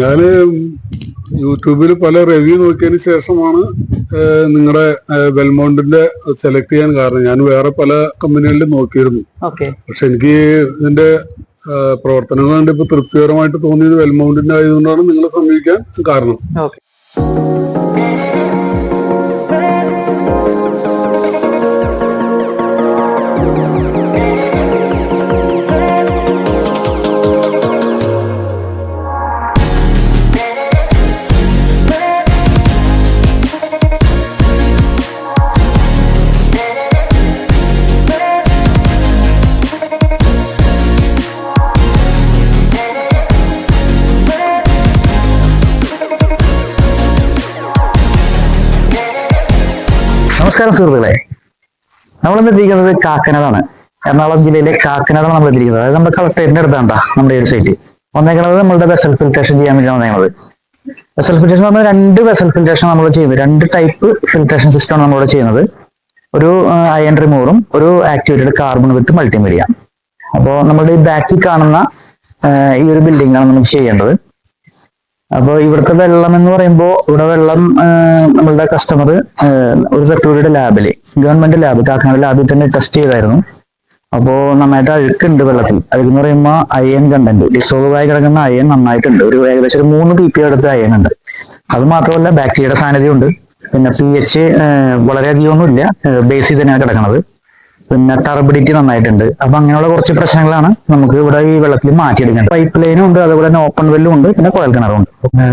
ഞാന് യൂട്യൂബിൽ പല റിവ്യൂ നോക്കിയതിന് ശേഷമാണ് നിങ്ങളുടെ വെൽമൗണ്ടിന്റെ സെലക്ട് ചെയ്യാൻ കാരണം. ഞാൻ വേറെ പല കമ്പനികളിലും നോക്കിയിരുന്നു. പക്ഷെ എനിക്ക് ഇതിന്റെ പ്രവർത്തനങ്ങൾ കണ്ട് ഇപ്പൊ തൃപ്തികരമായിട്ട് തോന്നിയത് വെൽമൗണ്ടിന്റെ ആയതുകൊണ്ടാണ് നിങ്ങളെ സമീപിക്കാൻ കാരണം. നമസ്കാരം സുഹൃത്തുക്കളെ, നമ്മളെത്തിയിരിക്കുന്നത് കാക്കനാടാണ്. എറണാകുളം ജില്ലയിലെ കാക്കനാടാണ് നമ്മൾ എത്തിയിരിക്കുന്നത്. അതായത് നമ്മുടെ കളക്ടറേറ്റിന്റെ അടുത്താണ്ടാ നമ്മുടെ ഈ സൈറ്റ് വന്നേക്കുന്നത്. നമ്മളുടെ വെസൽ ഫിൽട്രേഷൻ ചെയ്യാൻ വേണ്ടി വന്നേക്കുന്നത്. വെസൽ ഫിൽട്രേഷൻ എന്ന് പറഞ്ഞാൽ 2 വെസൽ ഫിൽട്രേഷൻ നമ്മൾ ചെയ്യുന്നത്. 2 ടൈപ്പ് ഫിൽട്രേഷൻ സിസ്റ്റമാണ് നമ്മളിവിടെ ചെയ്യുന്നത്. ഒരു അയൺ റിമൂവറും ഒരു ആക്ടിവേറ്റഡ് കാർബൺ വിത്ത് മൾട്ടിമീഡിയ. അപ്പോൾ നമ്മുടെ ഈ ബാക്കിൽ കാണുന്ന ഈ ഒരു ബിൽഡിംഗാണ് നമുക്ക് ചെയ്യേണ്ടത്. അപ്പോൾ ഇവിടുത്തെ വെള്ളം എന്ന് പറയുമ്പോൾ ഇവിടെ വെള്ളം നമ്മളുടെ കസ്റ്റമർ ഒരു ഫെബ്രുവരിയുടെ ലാബില് ഗവൺമെന്റ് ലാബ് കാക്കനാട് ലാബിൽ തന്നെ ടെസ്റ്റ് ചെയ്തായിരുന്നു. അപ്പോൾ നന്നായിട്ട് അഴുക്കുണ്ട് വെള്ളത്തിൽ. അഴുക്കെന്ന് പറയുമ്പോൾ അയൺ കണ്ടന്റ് ഡിസോൾവ് ആയി കിടക്കുന്ന അയൺ നന്നായിട്ടുണ്ട്. ഏകദേശം 3 ppm അടുത്ത് അയൺ ഉണ്ട്. അത് മാത്രമല്ല ബാക്ടീരിയയുടെ സാന്നിധ്യമുണ്ട്. പിന്നെ pH വളരെയധികം ഒന്നുമില്ല, ബേസിൽ തന്നെയാണ് കിടക്കുന്നത്. പിന്നെ ടർബിഡിറ്റി നന്നായിട്ടുണ്ട്. അപ്പൊ അങ്ങനെയുള്ള കുറച്ച് പ്രശ്നങ്ങളാണ് നമുക്ക് ഇവിടെ ഈ വെള്ളത്തിൽ മാറ്റിയെടുക്കേണ്ടത്. പൈപ്പ് ലൈനും ഉണ്ട്, അതുപോലെ തന്നെ ഓപ്പൺ വെല്ലും ഉണ്ട്, പിന്നെ കുഴൽ കിണറും ഉണ്ട്.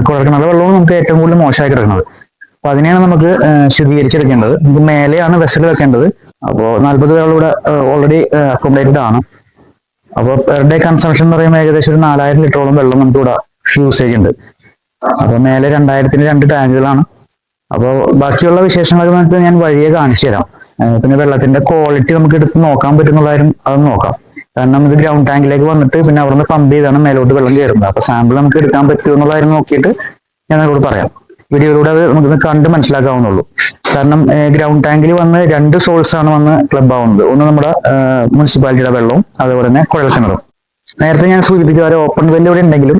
കുഴൽ കിണർ വെള്ളവും നമുക്ക് ഏറ്റവും കൂടുതൽ മോശമായി കിടക്കുന്നത്. അപ്പൊ അതിനെയാണ് നമുക്ക് ശുദ്ധീകരിച്ചെടുക്കേണ്ടത്. നമുക്ക് മേലെയാണ് വെസൽ വെക്കേണ്ടത്. അപ്പോൾ 40 പേരോടെ ഓൾറെഡി അക്കോമഡേറ്റഡ് ആണ്. അപ്പോൾ പെർ ഡേ കൺസംഷൻ എന്ന് പറയുമ്പോൾ ഏകദേശം ഒരു 4000 ലിറ്ററോളം വെള്ളം നമുക്ക് ഇവിടെ യൂസേജ് ഉണ്ട്. അപ്പൊ മേലെ 2000-ന് 2 ടാങ്കുകളാണ്. അപ്പോൾ ബാക്കിയുള്ള വിശേഷങ്ങളൊക്കെ നമുക്ക് ഞാൻ വഴിയെ കാണിച്ചു തരാം. പിന്നെ വെള്ളത്തിന്റെ ക്വാളിറ്റി നമുക്ക് എടുത്ത് നോക്കാൻ പറ്റുന്നതായാലും അത് നോക്കാം. കാരണം ഇത് ഗ്രൗണ്ട് ടാങ്കിലേക്ക് വന്നിട്ട് പിന്നെ അവിടുന്ന് പമ്പ് ചെയ്താണ് മേലോട്ട് വെള്ളം കയറുന്നത്. അപ്പൊ സാമ്പിൾ നമുക്ക് എടുക്കാൻ പറ്റുമെന്നുള്ളതായിരുന്നു നോക്കിയിട്ട് ഞാൻ നിങ്ങളോട് പറയാം. വീഡിയോയിലൂടെ അത് നമുക്ക് കണ്ട് മനസ്സിലാക്കാവുന്നുള്ളൂ. കാരണം ഗ്രൗണ്ട് ടാങ്കിൽ വന്ന് 2 സോഴ്സ് ആണ് വന്ന് ക്ലബ് ആവുന്നത്. ഒന്ന് നമ്മുടെ മുനിസിപ്പാലിറ്റിയുടെ വെള്ളവും അതുപോലെ തന്നെ കുഴൽ കിണറും. നേരത്തെ ഞാൻ സൂചിപ്പിച്ച പോലെ ഓപ്പൺ വെല്ല് ഇവിടെ ഉണ്ടെങ്കിലും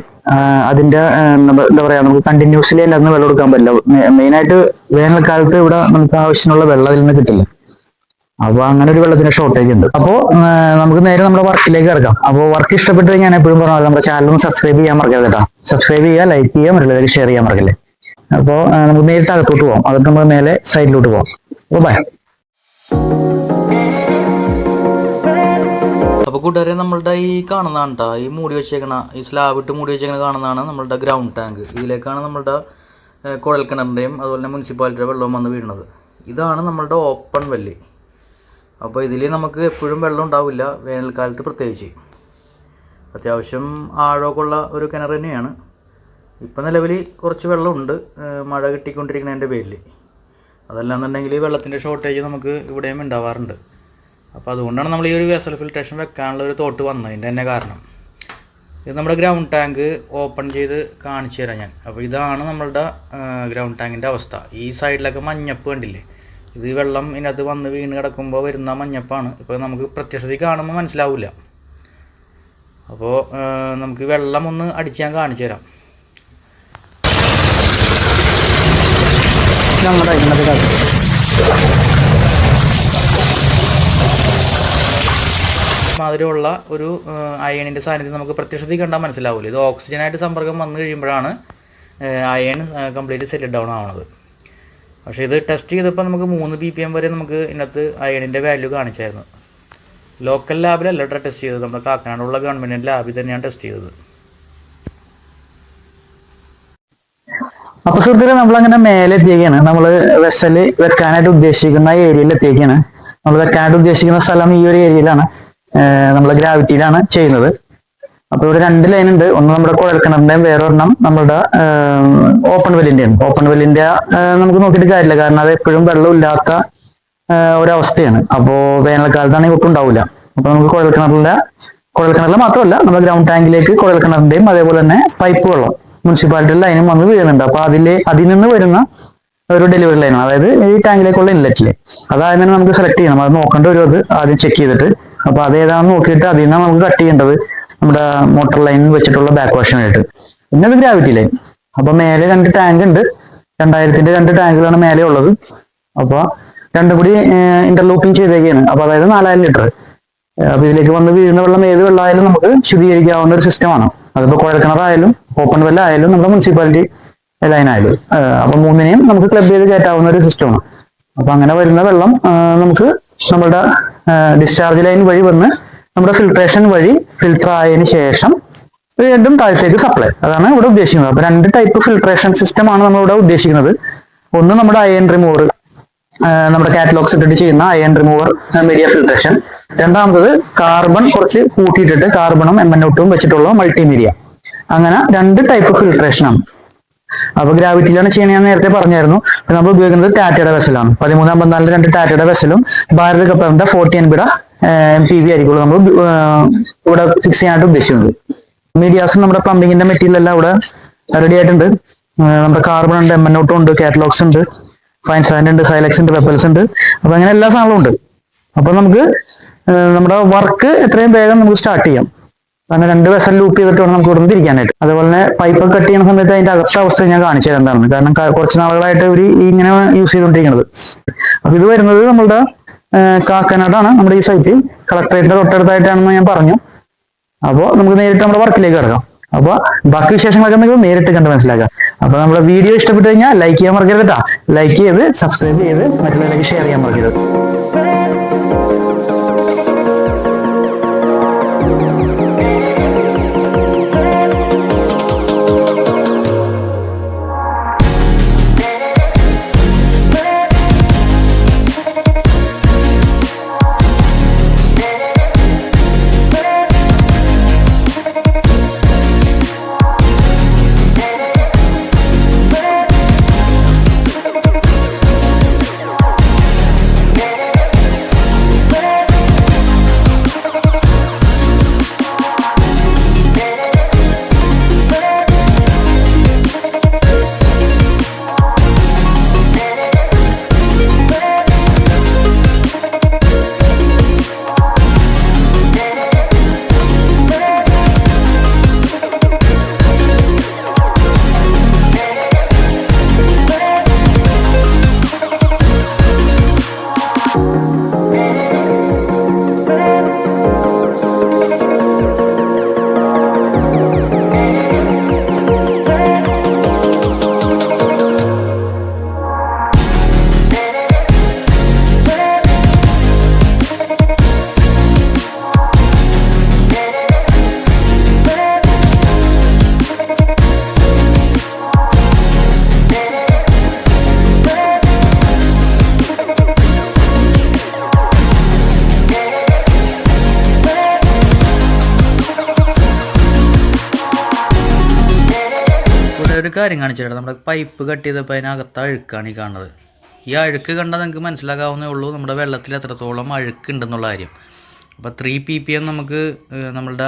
അതിന്റെ എന്താ പറയാ, നമുക്ക് കണ്ടിന്യൂസ്ലി അല്ലാതെ വെള്ളം എടുക്കാൻ പറ്റില്ല. മെയിനായിട്ട് വേനൽക്കാലത്ത് ഇവിടെ നമുക്ക് ആവശ്യമുള്ള വെള്ളം അതിൽ നിന്ന് കിട്ടില്ല. അപ്പൊ അങ്ങനെ ഒരു വെള്ളത്തിന്റെ ഷോർട്ടേജ് ഉണ്ട്. അപ്പോൾ നമുക്ക് നേരെ നമ്മുടെ വർക്കിലേക്ക് ഇറക്കാം. അപ്പോൾ വർക്ക് ഇഷ്ടപ്പെട്ട് ഞാൻ എപ്പോഴും പറഞ്ഞാൽ നമ്മുടെ ചാനൽ ഒന്ന് സബ്സ്ക്രൈബ് ചെയ്യാൻ മറക്കരുത് കേട്ടോ. സബ്സ്ക്രൈബ് ചെയ്യുക, ലൈക്ക് ചെയ്യുക, മറ്റുള്ളവർക്ക് ഷെയർ ചെയ്യാൻ മറക്കല്ലേ. അപ്പോൾ നമുക്ക് നേരിട്ട് അകത്തോട്ട് പോകാം. അതൊക്കെ നമ്മൾ മേലെ സൈഡിലോട്ട് പോകാം. അപ്പോൾ ബൈ. അപ്പോൾ കൂട്ടുകാരെ, നമ്മളുടെ ഈ കാണുന്നതാണ് കേട്ടോ, ഈ മൂടി വെച്ചേക്കണ, ഈ സ്ലാബ് ഇട്ട് മൂടി വെച്ചേക്കണ കാണുന്നതാണ് നമ്മളുടെ ഗ്രൗണ്ട് ടാങ്ക്. ഇതിലേക്കാണ് നമ്മളുടെ കുഴൽ കിണറിൻ്റെയും അതുപോലെ തന്നെ മുനിസിപ്പാലിറ്റിയുടെ വെള്ളവും വന്ന് വീഴുന്നത്. ഇതാണ് നമ്മളുടെ ഓപ്പൺ വെല്ല്. അപ്പോൾ ഇതിൽ നമുക്ക് എപ്പോഴും വെള്ളം ഉണ്ടാവില്ല, വേനൽക്കാലത്ത് പ്രത്യേകിച്ച്. അത്യാവശ്യം ആഴമൊക്കെ ഉള്ള ഒരു കിണർ തന്നെയാണ്. ഇപ്പം നിലവിൽ കുറച്ച് വെള്ളമുണ്ട്, മഴ കിട്ടിക്കൊണ്ടിരിക്കുന്നതിൻ്റെ പേരിൽ. അതല്ലാന്നുണ്ടെങ്കിൽ വെള്ളത്തിൻ്റെ ഷോർട്ടേജ് നമുക്ക് ഇവിടെയും ഉണ്ടാവാറുണ്ട്. അപ്പോൾ അതുകൊണ്ടാണ് നമ്മൾ ഈ ഒരു വെസൽ ഫിൽട്രേഷൻ വെക്കാനുള്ള ഒരു തോട്ട് വന്നതിൻ്റെ തന്നെ കാരണം. ഇത് നമ്മുടെ ഗ്രൗണ്ട് ടാങ്ക് ഓപ്പൺ ചെയ്ത് കാണിച്ചു തരാം ഞാൻ. അപ്പോൾ ഇതാണ് നമ്മളുടെ ഗ്രൗണ്ട് ടാങ്കിൻ്റെ അവസ്ഥ. ഈ സൈഡിലൊക്കെ മഞ്ഞപ്പ് കണ്ടില്ലേ, ഇത് വെള്ളം ഇതിനകത്ത് വന്ന് വീണ് കിടക്കുമ്പോൾ വരുന്ന മഞ്ഞപ്പാണ്. ഇപ്പോൾ നമുക്ക് പ്രത്യക്ഷത്തിൽ കാണുമ്പോൾ മനസ്സിലാവില്ല. അപ്പോൾ നമുക്ക് വെള്ളം ഒന്ന് അടിച്ച് ഞാൻ കാണിച്ചു തരാം. മാതിരിയുള്ള ഒരു അയണിൻ്റെ സാന്നിധ്യം നമുക്ക് പ്രത്യക്ഷത്തിൽ കണ്ടാൽ മനസ്സിലാവില്ല. ഇത് ഓക്സിജനായിട്ട് സമ്പർക്കം വന്നു കഴിയുമ്പോഴാണ് അയൺ കംപ്ലീറ്റ് സെറ്റിൽ ഡൗൺ ആവുന്നത്. പക്ഷേ ഇത് ടെസ്റ്റ് ചെയ്തപ്പോൾ നമുക്ക് 3 ppm വരെ നമുക്ക് ഇതിനകത്ത് അയണിൻ്റെ വാല്യൂ കാണിച്ചായിരുന്നു. ലോക്കൽ ലാബിലല്ല ടെസ്റ്റ് ചെയ്തത്, നമ്മുടെ കാക്കനാടുള്ള ഗവൺമെൻറ് ലാബിൽ തന്നെയാണ് ടെസ്റ്റ് ചെയ്തത്. അപ്പൊ സുഹൃത്തുക്കളെ, നമ്മളങ്ങനെ മേലെ എത്തിയേക്കാണ്. നമ്മൾ വെസല് വെക്കാനായിട്ട് ഉദ്ദേശിക്കുന്ന ഏരിയയിൽ എത്തിയേക്കാണ്. നമ്മൾ വെക്കാനായിട്ട് ഉദ്ദേശിക്കുന്ന സ്ഥലം ഈ ഒരു ഏരിയയിലാണ്, നമ്മൾ ഗ്രാവിറ്റിയിലാണ് ചെയ്യുന്നത്. അപ്പൊ ഇവിടെ 2 ലൈൻ ഉണ്ട്. ഒന്ന് നമ്മുടെ കുഴൽക്കിണറിന്റെയും വേറൊരെണ്ണം നമ്മുടെ ഓപ്പൺ വെല്ലിന്റെയും. ഓപ്പൺ വെല്ലിന്റെ നമുക്ക് നോക്കിയിട്ട് കാര്യമില്ല, കാരണം അത് എപ്പോഴും വെള്ളമില്ലാത്ത ഒരവസ്ഥയാണ്. അപ്പോ വേനൽക്കാലത്താണെങ്കിൽ ഒട്ടും ഉണ്ടാവില്ല. അപ്പൊ നമുക്ക് കുഴൽക്കിണറിൽ മാത്രമല്ല നമ്മുടെ ഗ്രൗണ്ട് ടാങ്കിലേക്ക് കുഴൽക്കിണറിന്റെയും അതേപോലെ തന്നെ പൈപ്പ് വെള്ളം മുനിസിപ്പാലിറ്റി ലൈനും വന്ന് വീഴുന്നുണ്ട്. അപ്പൊ അതിൽ നിന്ന് വരുന്ന ഒരു ഡെലിവറി ലൈനാണ്, അതായത് ഈ ടാങ്കിലേക്കുള്ള ഇൻലെറ്റില്. അതായത് നമുക്ക് സെലക്ട് ചെയ്യണം. അത് നോക്കേണ്ട ഒരു അത് ആദ്യം ചെക്ക് ചെയ്തിട്ട്, അപ്പൊ അത് ഏതാണെന്ന് നോക്കിയിട്ട് അതിൽ നിന്നാണ് നമുക്ക് കട്ട് ചെയ്യേണ്ടത്. നമ്മുടെ മോട്ടോർ ലൈൻ വെച്ചിട്ടുള്ള ബാക്ക് വാഷിംഗ് ആയിട്ട്. പിന്നെ അത് ഗ്രാവിറ്റി ലൈൻ. അപ്പൊ മേലെ 2 ടാങ്ക് ഉണ്ട്. 2000-ന്റെ 2 ടാങ്കുകളാണ് മേലെ ഉള്ളത്. അപ്പൊ രണ്ടും കൂടി ഇന്റർലൂപ്പിംഗ് ചെയ്തേക്കാണ്. അപ്പൊ അതായത് 4000 ലിറ്റർ. അപ്പൊ ഇതിലേക്ക് വന്ന് വീഴുന്ന വെള്ളം ഏത് വെള്ളമായാലും നമുക്ക് ശുദ്ധീകരിക്കാവുന്ന ഒരു സിസ്റ്റമാണ്. അതിപ്പോ കുഴൽക്കിണറായാലും ഓപ്പൺ വെൽ ആയാലും നമ്മുടെ മുനിസിപ്പാലിറ്റി ലൈൻ ആയാലും അപ്പൊ മൂന്നിനെയും നമുക്ക് ക്ലബ് ചെയ്ത് കയറ്റാവുന്ന ഒരു സിസ്റ്റമാണ്. അപ്പൊ അങ്ങനെ വരുന്ന വെള്ളം നമുക്ക് നമ്മുടെ ഡിസ്ചാർജ് ലൈൻ വഴി വന്ന് നമ്മുടെ ഫിൽട്രേഷൻ വഴി ഫിൽട്ടർ ആയതിനു ശേഷം വീണ്ടും താഴത്തേക്ക് സപ്ലൈ. അതാണ് ഇവിടെ ഉദ്ദേശിക്കുന്നത്. അപ്പൊ 2 ടൈപ്പ് ഫിൽട്രേഷൻ സിസ്റ്റമാണ് നമ്മളിവിടെ ഉദ്ദേശിക്കുന്നത്. ഒന്ന് നമ്മുടെ അയൺ റിമൂവർ, നമ്മുടെ കാറ്റലോഗ്സ് ഇട്ടിട്ട് ചെയ്യുന്ന അയൺ റിമൂവർ മീഡിയ ഫിൽട്രേഷൻ. രണ്ടാമത്തത് കാർബൺ കുറച്ച് കൂട്ടിയിട്ടിട്ട് കാർബണും MnO2 വെച്ചിട്ടുള്ള മൾട്ടിമീഡിയ. അങ്ങനെ 2 ടൈപ്പ് ഫിൽട്രേഷൻ ആണ്. അപ്പൊ ഗ്രാവിറ്റിയിലാണ് ചെയ്യണമെന്ന് നേരത്തെ പറഞ്ഞായിരുന്നു. നമ്മൾ ഉപയോഗിക്കുന്നത് ടാറ്റയുടെ വെസലാണ്. 1354 2 ടാറ്റയുടെ വെസലും ഭാരത് കപ്പലിന്റെ 40 NB MPV ആയിരിക്കുള്ളൂ നമ്മൾ ഇവിടെ ഫിക്സ് ചെയ്യാനായിട്ട് ഉദ്ദേശിക്കുന്നത്. മീഡിയാസും നമ്മുടെ പ്ലംബിങ്ങിന്റെ മെറ്റീരിയൽ എല്ലാം ഇവിടെ റെഡി ആയിട്ടുണ്ട്. നമ്മുടെ കാർബൺ ഉണ്ട്, MnO2 ഉണ്ട്, കാറ്റലോഗ്സ് ഉണ്ട്, ഫൈൻ സാൻഡ് ഉണ്ട്, സൈലക്സ് ഉണ്ട്, വെപ്പൽസ് ഉണ്ട്. അപ്പൊ അങ്ങനെ എല്ലാ സാധനങ്ങളും ഉണ്ട്. അപ്പൊ നമുക്ക് നമ്മുടെ വർക്ക് എത്രയും വേഗം നമുക്ക് സ്റ്റാർട്ട് ചെയ്യാം. കാരണം 2 വെസൽ ലൂപ്പ് ചെയ്തിട്ട് വേണം നമുക്ക് ഇവിടുന്ന് തിരിക്കാനായിട്ട്. അതുപോലെ തന്നെ പൈപ്പ് കട്ട് ചെയ്യുന്ന സമയത്ത് അതിന്റെ അകത്ത അവസ്ഥ ഞാൻ കാണിച്ചു തരാം എന്താണ്. കാരണം കുറച്ച് നാളുകളായിട്ട് ഇവർ ഇങ്ങനെ യൂസ് ചെയ്തുകൊണ്ടിരിക്കുന്നത്. അപ്പൊ ഇത് വരുന്നത് നമ്മുടെ കാക്കനാടാണ്. നമ്മുടെ ഈ സൈറ്റ് കളക്ടറേറ്റിന്റെ തൊട്ടടുത്തായിട്ടാണെന്ന് ഞാൻ പറഞ്ഞു. അപ്പോൾ നമുക്ക് നേരിട്ട് നമ്മുടെ വർക്കിലേക്ക് കിടക്കാം. അപ്പൊ ബാക്കി വിശേഷങ്ങളൊക്കെ നമുക്ക് നേരിട്ട് കണ്ട് മനസ്സിലാക്കാം. അപ്പൊ നമ്മുടെ വീഡിയോ ഇഷ്ടപ്പെട്ടു കഴിഞ്ഞാൽ ലൈക്ക് ചെയ്യാൻ മറക്കരുത് കേട്ടോ. ലൈക്ക് ചെയ്ത് സബ്സ്ക്രൈബ് ചെയ്ത് മറ്റുള്ളവരിലേക്ക് ഷെയർ ചെയ്യാൻ മറക്കരുത്. ഒരു കാര്യം കാണിച്ചിട്ട് നമ്മുടെ പൈപ്പ് കട്ട് ചെയ്തപ്പോൾ അതിനകത്ത് അഴുക്കാണ് ഈ കാണുന്നത്. ഈ അഴുക്ക് കണ്ടാൽ നിങ്ങൾക്ക് മനസ്സിലാക്കാവുന്നേ ഉള്ളൂ നമ്മുടെ വെള്ളത്തിൽ എത്രത്തോളം അഴുക്കുണ്ടെന്നുള്ള കാര്യം. അപ്പോൾ 3 ppm നമുക്ക് നമ്മളുടെ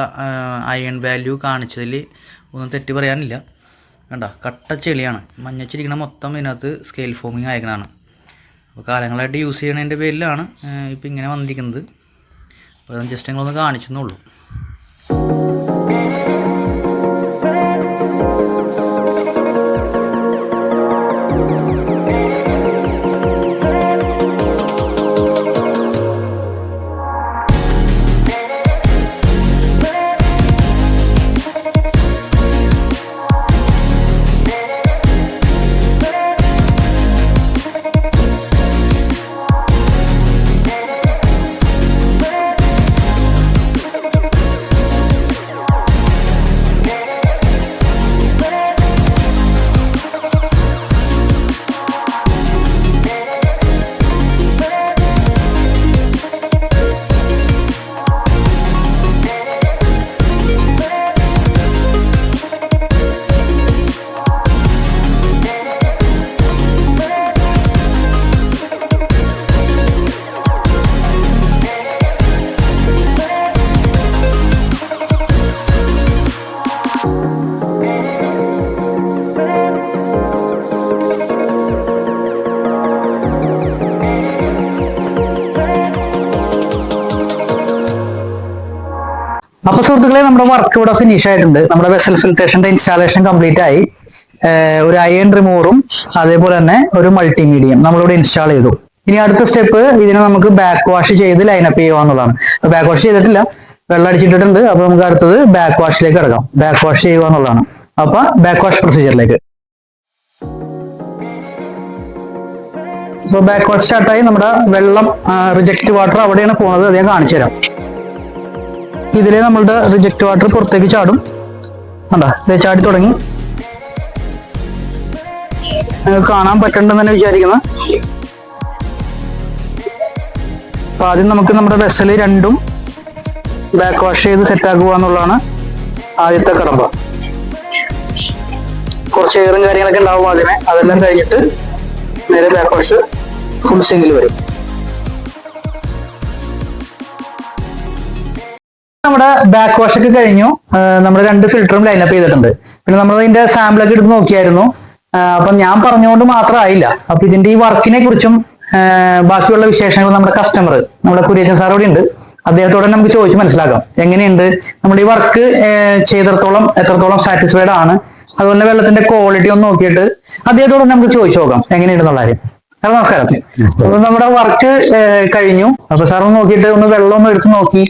അയൺ വാല്യൂ കാണിച്ചതിൽ ഒന്നും തെറ്റ് പറയാനില്ല. കണ്ട കട്ട ചെളിയാണ്, മഞ്ഞച്ചിരിക്കണ മൊത്തം ഇതിനകത്ത് സ്കെയിൽ ഫോമിങ് അയക്കണതാണ്. അപ്പോൾ കാലങ്ങളായിട്ട് യൂസ് ചെയ്യണതിൻ്റെ പേരിലാണ് ഇപ്പോൾ ഇങ്ങനെ വന്നിരിക്കുന്നത്. അപ്പോൾ അത് ജസ്റ്റ് നിങ്ങളൊന്ന് കാണിച്ചെന്നുള്ളൂ. അപ്പൊ സുഹൃത്തുക്കളെ, നമ്മുടെ വർക്ക് ഇവിടെ ഫിനിഷ് ആയിട്ടുണ്ട്. നമ്മുടെ വെസൽ ഫിൽട്രേഷന്റെ ഇൻസ്റ്റാളേഷൻ കംപ്ലീറ്റ് ആയി. ഒരു അയൺ റിമൂവറും അതേപോലെ തന്നെ ഒരു മൾട്ടിമീഡിയം നമ്മളിവിടെ ഇൻസ്റ്റാൾ ചെയ്തു. ഇനി അടുത്ത സ്റ്റെപ്പ് ഇതിനെ നമുക്ക് ബാക്ക് വാഷ് ചെയ്ത് ലൈനപ്പ് ചെയ്യുക എന്നുള്ളതാണ്. ബാക്ക് വാഷ് ചെയ്തിട്ടില്ല, വെള്ളം അടിച്ചിട്ടിട്ടുണ്ട്. അപ്പൊ നമുക്ക് അടുത്തത് ബാക്ക് വാഷിലേക്ക് കിടക്കാം. ബാക്ക് വാഷ് ചെയ്യുക എന്നുള്ളതാണ്. അപ്പൊ ബാക്ക് വാഷ് പ്രൊസീജിയറിലേക്ക്. സോ ബാക്ക് വാഷ് സ്റ്റാർട്ടായി. നമ്മുടെ വെള്ളം റിജക്ട് വാട്ടർ അവിടെയാണ് പോകുന്നത്. അത് ഞാൻ കാണിച്ചു തരാം. ഇതിലെ നമ്മളുടെ റിജക്ട് വാട്ടർ പുറത്തേക്ക് ചാടും. കണ്ടാ, ഇത് ചാടി തുടങ്ങി. കാണാൻ പറ്റണ്ടെന്ന് തന്നെ വിചാരിക്കുന്നത്. അപ്പൊ ആദ്യം നമുക്ക് നമ്മുടെ വെസല് രണ്ടും ബാക്ക് വാഷ് ചെയ്ത് സെറ്റ് ആക്കുക എന്നുള്ളതാണ് ആദ്യത്തെ കടമ്പ. കുറച്ച് എയറും കാര്യങ്ങളൊക്കെ ഉണ്ടാവും ആദ്യമേ. അതെല്ലാം കഴിഞ്ഞിട്ട് നേരെ ബാക്ക് വാഷ് ഫുൾ സിങ്കിൽ വരും. നമ്മുടെ ബാക്ക് വാഷ് ഒക്കെ കഴിഞ്ഞു. നമ്മുടെ 2 ഫിൽറ്ററും ലൈനപ്പ് ചെയ്തിട്ടുണ്ട്. പിന്നെ നമ്മൾ ഇതിന്റെ സാമ്പിളൊക്കെ എടുത്ത് നോക്കിയായിരുന്നു. അപ്പൊ ഞാൻ പറഞ്ഞുകൊണ്ട് മാത്രമായില്ല. അപ്പൊ ഇതിന്റെ ഈ വർക്കിനെ കുറിച്ചും ബാക്കിയുള്ള വിശേഷങ്ങൾ നമ്മുടെ കസ്റ്റമർ, നമ്മുടെ കുര്യച്ചൻ സാർ ഇവിടെ ഉണ്ട്. അദ്ദേഹത്തോടെ നമുക്ക് ചോദിച്ച് മനസ്സിലാക്കാം എങ്ങനെയുണ്ട് നമ്മുടെ ഈ വർക്ക് ചെയ്തിടത്തോളം, എത്രത്തോളം സാറ്റിസ്ഫൈഡ് ആണ്, അതുപോലെ വെള്ളത്തിന്റെ ക്വാളിറ്റി ഒന്ന് നോക്കിയിട്ട് അദ്ദേഹത്തോട് നമുക്ക് ചോദിച്ചു നോക്കാം എങ്ങനെയുണ്ടെന്നുള്ള കാര്യം. സാർ നമസ്കാരം. അപ്പൊ നമ്മുടെ വർക്ക് കഴിഞ്ഞു. അപ്പൊ സാർ ഒന്ന് നോക്കിയിട്ട് ഒന്ന് വെള്ളം ഒന്ന് എടുത്ത് നോക്കി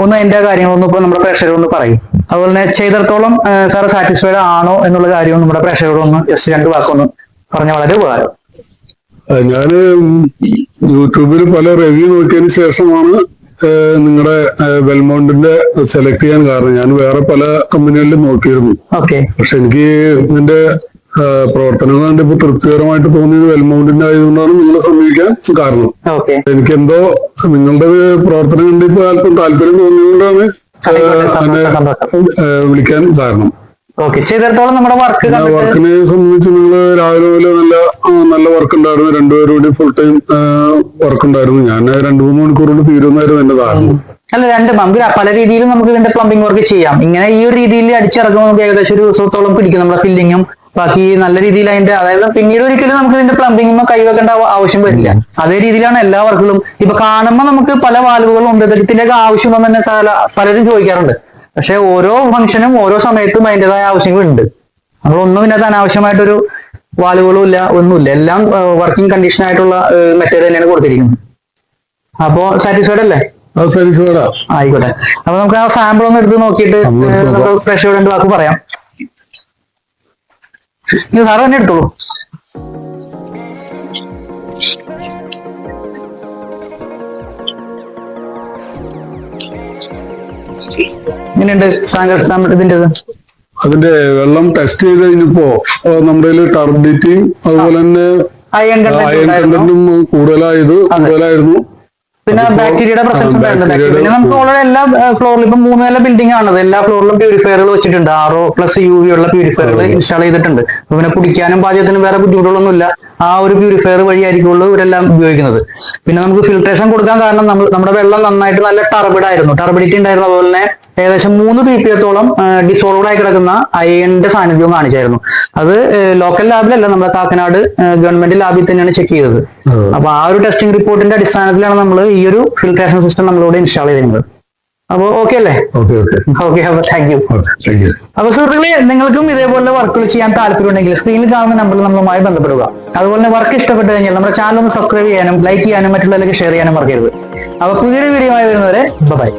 ഒന്ന് അതിന്റെ കാര്യങ്ങളൊന്നും ഇപ്പൊ നമ്മുടെ പ്രേക്ഷകരോട് പറയും. അതുപോലെ തന്നെ ചെയ്തിടത്തോളം സാർ സാറ്റിസ്ഫൈഡ് ആണോ എന്നുള്ള കാര്യവും നമ്മുടെ പ്രേക്ഷകരോട് ഒന്ന് ജസ്റ്റ് 2 വാക്കൊന്ന് പറഞ്ഞ വളരെ ഉപകാരം. ഞാന് യൂട്യൂബിൽ പല റിവ്യൂ നോക്കിയതിന് ശേഷമാണ് നിങ്ങളുടെ വെൽമൗണ്ടിന്റെ സെലക്ട് ചെയ്യാൻ കാരണം. ഞാൻ വേറെ പല കമ്പനികളിലും നോക്കിയിരുന്നു. പക്ഷെ എനിക്ക് ഇതിന്റെ പ്രവർത്തനങ്ങൾ കണ്ടിപ്പോ തൃപ്തികരമായിട്ട് തോന്നിയത് വെൽമൗണ്ടിന്റെ ആയതുകൊണ്ടാണ് നിങ്ങളെ സമീപിക്കാൻ കാരണം. എനിക്കെന്തോ നിങ്ങളുടെ പ്രവർത്തനം കണ്ടിപ്പോ അല്പം താല്പര്യം തോന്നിയതുകൊണ്ടാണ് വിളിക്കാൻ കാരണം. നമ്മുടെ വർക്കിനെ സംബന്ധിച്ച് നിങ്ങൾ രാവിലെ പോലെ നല്ല വർക്ക് ഉണ്ടായിരുന്നു. 2 പേരും കൂടി ഫുൾ ടൈം വർക്ക് ഉണ്ടായിരുന്നു. ഞാൻ 2-3 മണിക്കൂർ കൊണ്ട് തീരുന്നതായിരുന്നു എന്റെ ധാരണ. അല്ല, 2 പല രീതിയിലും നമുക്ക് ഇതിന്റെ പ്ലംബിംഗ് വർക്ക് ചെയ്യാം. ഇങ്ങനെ ഈ ഒരു രീതിയിൽ അടിച്ചിറക്കുമ്പോൾ നമുക്ക് ഏകദേശം 1 ദിവസത്തോളം പിടിക്കും. നമ്മുടെ ഫില്ലിങ്ങും ബാക്കി നല്ല രീതിയിൽ അതിന്റെ, അതായത് പിന്നീട് ഒരിക്കലും നമുക്ക് ഇതിന്റെ പ്ലംബിംഗ് കൈവെക്കേണ്ട ആവശ്യം വരില്ല. അതേ രീതിയിലാണ് എല്ലാ വർക്കുകളും. ഇപ്പൊ കാണുമ്പോൾ നമുക്ക് പല വാൽവുകളും ഉണ്ട്, ഇതിന്റെ ആവശ്യമുണ്ടെന്ന് തന്നെ പലരും ചോദിക്കാറുണ്ട്. പക്ഷെ ഓരോ ഫംഗ്ഷനും ഓരോ സമയത്തും അതിൻ്റെതായ ആവശ്യങ്ങളുണ്ട്. നമ്മളൊന്നും ഇതിനകത്ത് അനാവശ്യമായിട്ടൊരു വാലുകളും ഇല്ല, ഒന്നുമില്ല. എല്ലാം വർക്കിംഗ് കണ്ടീഷൻ ആയിട്ടുള്ള മെറ്റീരിയൽ തന്നെയാണ് കൊടുത്തിരിക്കുന്നത്. അപ്പോ സാറ്റിസ്ഫൈഡ് അല്ലേ? ആയിക്കോട്ടെ. അപ്പൊ നമുക്ക് ആ സാമ്പിൾ ഒന്ന് എടുത്ത് നോക്കിയിട്ട് നമുക്ക് പ്രേക്ഷകരോട് 2 വാക്ക് പറയാം. സാറ് തന്നെ എടുത്തോളൂ. എങ്ങനെയുണ്ട് ഇതിൻ്റെത്? അതിന്റെ വെള്ളം ടെസ്റ്റ് ചെയ്ത് കഴിഞ്ഞപ്പോ നമ്മുടെ ടർബിറ്റിയും അതുപോലെ തന്നെ അയൺ കണ്ടന്റും കൂടുതലായിരുന്നു. പിന്നെ ബാക്ടീരിയയുടെ പ്രസൻസ് ഉണ്ടായിരുന്നു. പിന്നെ നമുക്ക് ഓൾറെഡി എല്ലാ ഫ്ലോറിലും ഇപ്പം 3 നില ബിൽഡിംഗ് ആണത്. എല്ലാ ഫ്ലോറിലും പ്യൂരിഫയറുകൾ വെച്ചിട്ടുണ്ട്. RO+UV ഉള്ള പ്യൂരിഫയറുകൾ ഇൻസ്റ്റാൾ ചെയ്തിട്ടുണ്ട്. പിന്നെ കുടിക്കാനും പാചകത്തിനും വേറെ ബുദ്ധിമുട്ടുകളൊന്നുമില്ല. ആ ഒരു പ്യൂരിഫയർ വഴിയായിരിക്കുള്ളൂ ഇവരെല്ലാം ഉപയോഗിക്കുന്നത്. പിന്നെ നമുക്ക് ഫിൽട്രേഷൻ കൊടുക്കാൻ കാരണം നമ്മുടെ വെള്ളം നന്നായിട്ട് നല്ല ടർബിഡിറ്റി ഉണ്ടായിരുന്നു. അതുപോലെ തന്നെ ഏകദേശം 3 ppm ഡിസോൾവ്ഡ് ആയി കിടക്കുന്ന അയണിന്റെ സാന്നിധ്യവും കാണിച്ചായിരുന്നു. അത് ലോക്കൽ ലാബിലല്ല, നമ്മുടെ കാക്കനാട് ഗവൺമെന്റ് ലാബിൽ തന്നെയാണ് ചെക്ക് ചെയ്തത്. അപ്പൊ ആ ഒരു ടെസ്റ്റിംഗ് റിപ്പോർട്ടിന്റെ അടിസ്ഥാനത്തിലാണ് നമ്മൾ ഈ ഒരു ഫിൽട്രേഷൻ സിസ്റ്റം നമ്മളിവിടെ ഇൻസ്റ്റാൾ ചെയ്തിരുന്നത്. അപ്പൊ ഓക്കെ അല്ലേ? ഓക്കെ. അപ്പൊ താങ്ക് യു. അപ്പൊ സുഹൃത്തുക്കളെ, നിങ്ങൾക്കും ഇതേപോലെ വർക്കുകൾ ചെയ്യാൻ താല്പര്യമുണ്ടെങ്കിൽ സ്ക്രീനിൽ കാണുന്ന നമ്പറിൽ നമ്മളുമായി ബന്ധപ്പെടുക. അതുപോലെ തന്നെ വർക്ക് ഇഷ്ടപ്പെട്ടു കഴിഞ്ഞാൽ നമ്മുടെ ചാനൽ ഒന്ന് സബ്സ്ക്രൈബ് ചെയ്യാനും ലൈക്ക് ചെയ്യാനും മറ്റുള്ളവർക്ക് ഷെയർ ചെയ്യാനും മറക്കരുത്. അപ്പൊ പുതിയൊരു വീഡിയോ ആയി വരുന്നവരെ ബൈ.